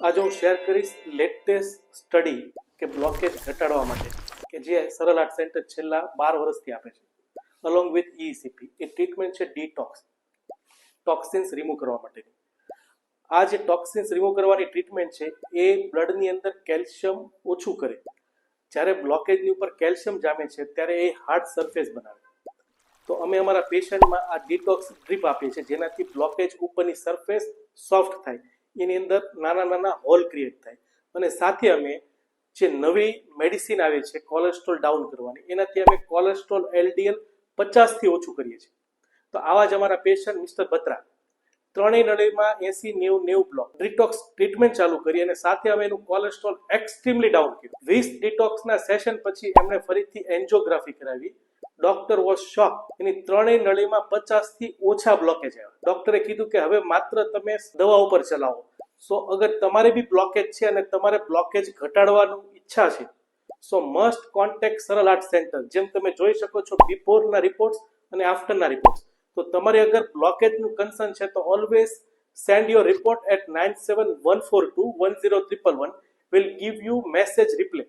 આજે હું શેર કરીશ લેટેસ્ટ સ્ટડી કે બ્લોકેજ ઘટાડવા માટે કે જે સરળ હાર્ટ સેન્ટર છેલ્લા 12 વર્ષથી આપે છે along with ECP. A treatment છે ડીટોક્સ, ટોક્સિન્સ રિમૂવ કરવા માટેની. આ જે ટોક્સિન્સ રિમૂવ કરવાની ટ્રીટમેન્ટ છે એ બ્લડની અંદર કેલ્શિયમ ઓછું કરે. જ્યારે બ્લોકેજની ઉપર કેલ્શિયમ જામે છે ત્યારે એ હાર્ડ સરફેસ બનાવે. તો અમે અમારા પેશન્ટમાં આ ડિટોક્સ ડ્રીપ આપીએ છીએ જેનાથી બ્લોકેજ ઉપરની સરફેસ સોફ્ટ થાય, એની અંદર નાના નાના હોલ ક્રિએટ થાય. અને સાથે અમે જે નવી મેડિસિન આવે છે કોલેસ્ટ્રોલ ડાઉન કરવાની, એનાથી અમે કોલેસ્ટ્રોલ LDL 50થી ઓછું કરીએ છીએ. તો આવા જ અમારા પેશન્ટ મિસ્ટર બત્રા ત્રણેય નળીમાં 80-90 બ્લોક ડિટોક્સ ટ્રીટમેન્ટ ચાલુ કરી અને સાથે અમે એનું કોલેસ્ટ્રોલ એક્સ્ટ્રીમલી ડાઉન કર્યું. 20 ડિટોક્સના સેશન પછી એમણે ફરીથી એન્જિયોગ્રાફી કરાવી. ડોક્ટર વોઝ શોક. એની ત્રણેય નળીમાં 50થી ઓછા બ્લોકેજ આવ્યા. ડોક્ટરે કીધું કે હવે માત્ર તમે દવા ઉપર ચલાવો. સો અગર તમારે બી બ્લોકેજ છે અને તમારે બ્લોકેજ ઘટાડવાની ઈચ્છા છે, સો મસ્ટ કોન્ટેક્ટ સરળ હાર્ટ સેન્ટર. જેમ તમે જોઈ શકો છો બિફોરના રિપોર્ટ્સ અને આફ્ટરના રિપોર્ટ્સ. તો તમારે અગર બ્લોકેજનું કન્સર્ન છે તો always send your report at 9714210311. will give you message reply.